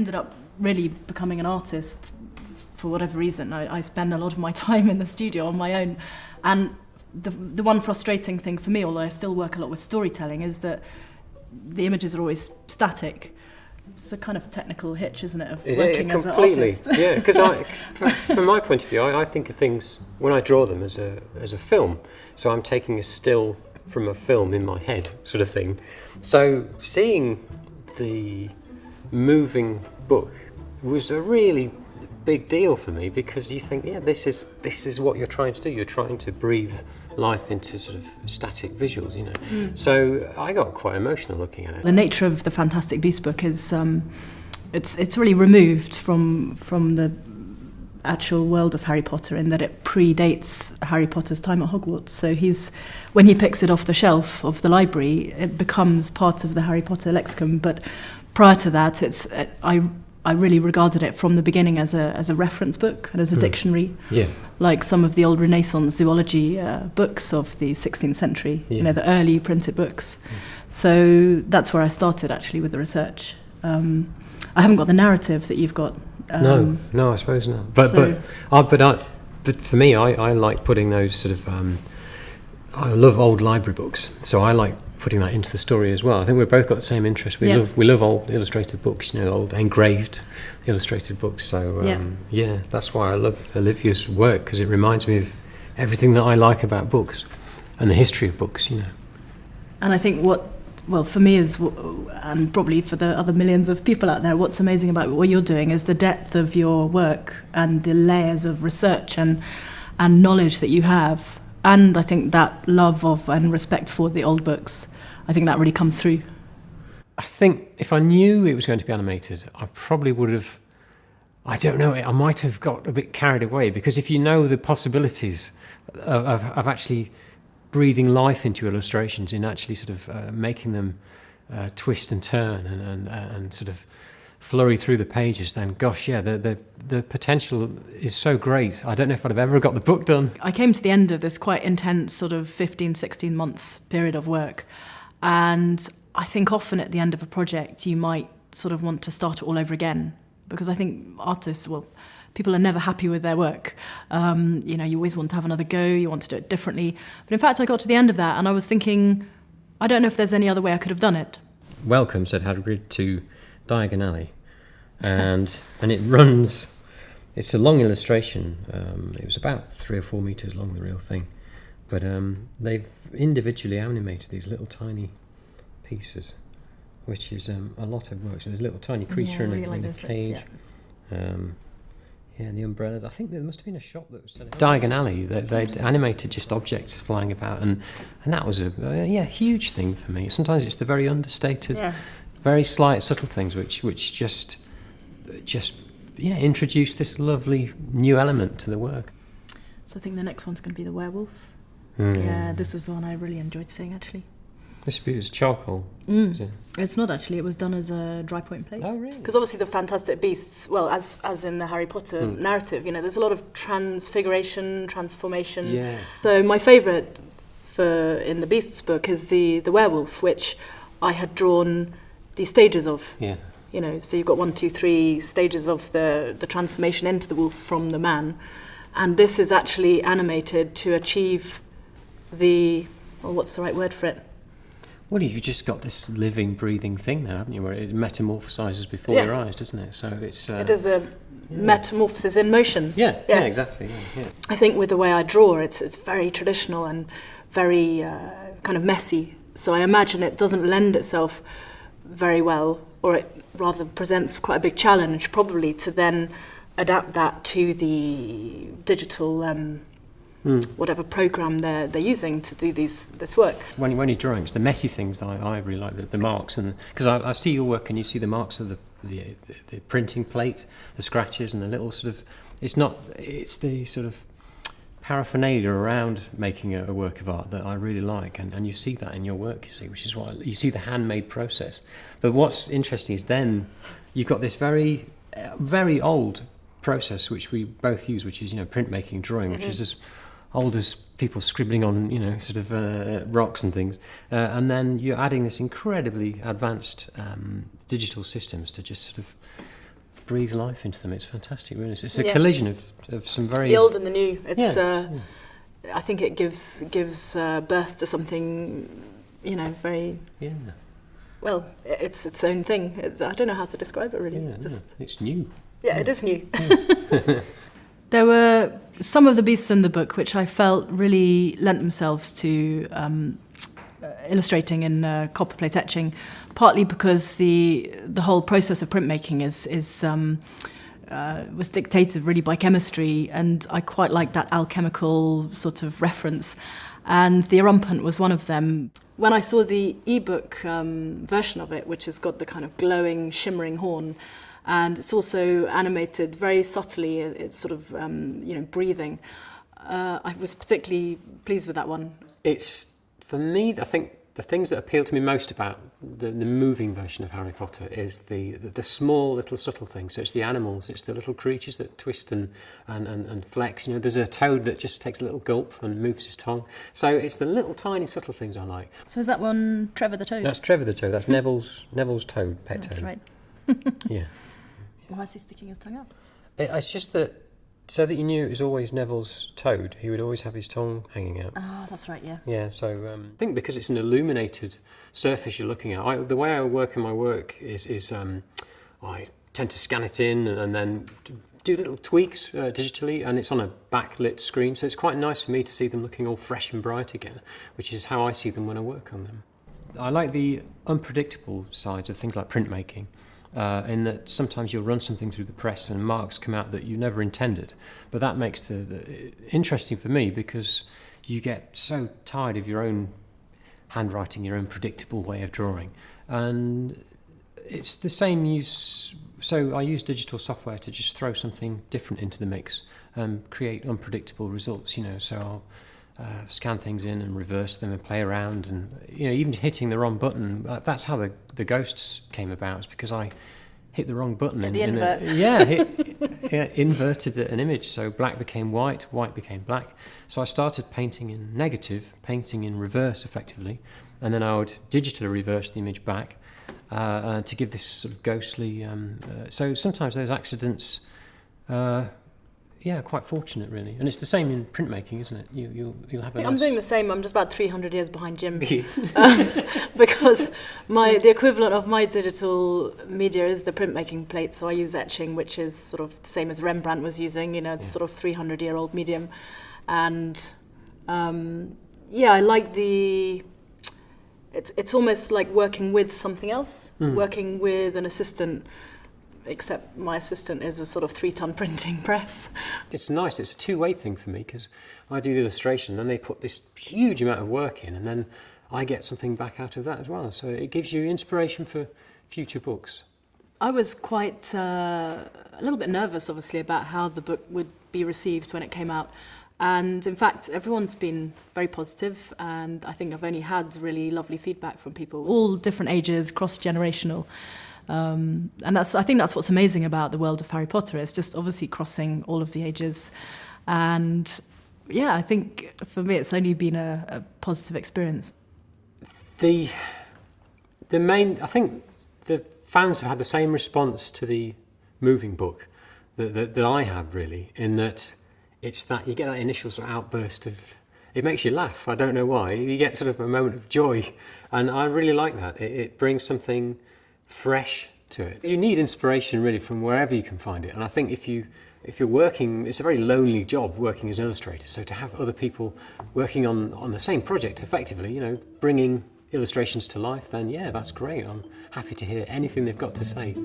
ended up really becoming an artist for whatever reason. I spend a lot of my time in the studio on my own. And the one frustrating thing for me, although I still work a lot with storytelling, is that the images are always static. It's a kind of technical hitch, isn't it, of working as an artist? Yeah, because from my point of view, I think of things when I draw them as a film. So I'm taking a still from a film in my head, sort of thing. So seeing the moving book was a really big deal for me, because you think, yeah, this is what you're trying to do. You're trying to breathe life into sort of static visuals, you know. So I got quite emotional looking at it. The nature of the Fantastic Beasts book is it's really removed from the actual world of Harry Potter, in that it predates Harry Potter's time at Hogwarts. So when he picks it off the shelf of the library, it becomes part of the Harry Potter lexicon. But prior to that, I really regarded it from the beginning as a reference book and as a dictionary, like some of the old Renaissance zoology books of the 16th century, you know, the early printed books. So that's where I started, actually, with the research. I haven't got the narrative that you've got. No, I suppose not. But for me, I like putting those sort of. I love old library books, so I like putting that into the story as well. I think we've both got the same interest. We love old illustrated books, you know, old engraved illustrated books. So that's why I love Olivia's work, because it reminds me of everything that I like about books and the history of books, you know. And I think for me and probably for the other millions of people out there, what's amazing about what you're doing is the depth of your work and the layers of research and knowledge that you have. And I think that love of and respect for the old books, I think that really comes through. I think if I knew it was going to be animated, I probably would have, I don't know, I might have got a bit carried away, because if you know the possibilities of actually breathing life into illustrations, in actually sort of making them twist and turn and sort of flurry through the pages, then gosh, yeah, the potential is so great. I don't know if I'd have ever got the book done. I came to the end of this quite intense sort of 15, 16 month period of work, and I think often at the end of a project you might sort of want to start it all over again, because I think artists, people are never happy with their work. You know, you always want to have another go, you want to do it differently. But in fact, I got to the end of that and I was thinking, I don't know if there's any other way I could have done it. Welcome, said Hagrid, to Diagon Alley. And it runs, it's a long illustration. It was about 3 or 4 meters long, the real thing. But they've individually animated these little tiny pieces, which is a lot of work. So there's a little tiny creature in a cage. And the umbrellas. I think there must have been a shop that was selling. Diagon Alley, they'd animated just objects flying about, and that was a huge thing for me. Sometimes it's the very understated, very slight, subtle things which just introduce this lovely new element to the work. So I think the next one's going to be the werewolf. Yeah, this was the one I really enjoyed seeing, actually. This is charcoal. Is it? It's not, actually. It was done as a dry point plate. Oh, really? Because obviously the Fantastic Beasts, well, as in the Harry Potter narrative, you know, there's a lot of transfiguration, transformation. Yeah. So my favourite in the Beasts book is the werewolf, which I had drawn the stages of. Yeah. You know, so you've got 1, 2, 3 stages of the transformation into the wolf from the man. And this is actually animated to achieve what's the right word for it? Well, you've just got this living, breathing thing now, haven't you, where it metamorphosises before your eyes, doesn't it? So it's... it is a metamorphosis in motion. Yeah, exactly. Yeah. I think with the way I draw, it's very traditional and very kind of messy. So I imagine it doesn't lend itself very well, or it rather presents quite a big challenge, probably, to then adapt that to the digital... whatever program they're using to do this work. When you're drawing, it's the messy things that I really like, the marks, and because I see your work and you see the marks of the printing plate, the scratches, and the little sort of it's the sort of paraphernalia around making a work of art that I really like, and you see that in your work, you see, which is why you see the handmade process. But what's interesting is then you've got this very very old process which we both use, which is printmaking, drawing, which is as old as people scribbling on sort of rocks and things, and then you're adding this incredibly advanced digital systems to just sort of breathe life into them. It's fantastic, really. It's a collision of some very... The old and the new. It's, yeah. I think it gives birth to something, very... Yeah. Well, it's its own thing. I don't know how to describe it, really. Yeah, it's new. Yeah, it is new. There were some of the beasts in the book which I felt really lent themselves to illustrating in copperplate etching, partly because the whole process of printmaking was dictated really by chemistry, and I quite like that alchemical sort of reference. And the Erumpent was one of them. When I saw the ebook version of it, which has got the kind of glowing, shimmering horn, and it's also animated very subtly, it's sort of, breathing. I was particularly pleased with that one. It's, for me, I think the things that appeal to me most about the moving version of Harry Potter is the small little subtle things. So it's the animals, it's the little creatures that twist and flex. There's a toad that just takes a little gulp and moves his tongue. So it's the little tiny subtle things I like. So is that one Trevor the Toad? That's Trevor the Toad. That's Neville's toad, pet toad. That's right. Yeah. Why is he sticking his tongue out? It's just that, so that you knew it was always Neville's toad, he would always have his tongue hanging out. Ah, that's right, yeah. Yeah, so I think because it's an illuminated surface you're looking at, the way I work in my work is I tend to scan it in and then do little tweaks digitally, and it's on a backlit screen, so it's quite nice for me to see them looking all fresh and bright again, which is how I see them when I work on them. I like the unpredictable sides of things like printmaking. In that sometimes you'll run something through the press and marks come out that you never intended. But that makes the interesting for me, because you get so tired of your own handwriting, your own predictable way of drawing. And it's the same use. So I use digital software to just throw something different into the mix and create unpredictable results. So I'll scan things in and reverse them and play around, and even hitting the wrong button. That's how the ghosts came about. It's because I hit the wrong button and inverted an image. So black became white became black. So I started painting in negative, painting in reverse effectively, and then I would digitally reverse the image back to give this sort of ghostly. So sometimes those accidents. Quite fortunate, really. And it's the same in printmaking, isn't it? You'll have I'm doing the same. I'm just about 300 years behind Jim. Because the equivalent of my digital media is the printmaking plate. So I use etching, which is sort of the same as Rembrandt was using. It's sort of 300-year-old medium. And I like it's almost like working with something else, working with an assistant. Except my assistant is a sort of 3-ton printing press. It's nice. It's a two-way thing for me, because I do the illustration and they put this huge amount of work in, and then I get something back out of that as well. So it gives you inspiration for future books. I was quite a little bit nervous, obviously, about how the book would be received when it came out. And in fact, everyone's been very positive, and I think I've only had really lovely feedback from people, all different ages, cross-generational. And I think that's what's amazing about the world of Harry Potter. It's just obviously crossing all of the ages, and I think for me it's only been a positive experience. I think the fans have had the same response to the moving book that I have, really, in that it's that you get that initial sort of outburst of, it makes you laugh. I don't know why. You get sort of a moment of joy, and I really like that. It brings something fresh to it. You need inspiration really from wherever you can find it, and I think if you're working, it's a very lonely job working as an illustrator, so to have other people working on the same project effectively, bringing illustrations to life, then that's great. I'm happy to hear anything they've got to say.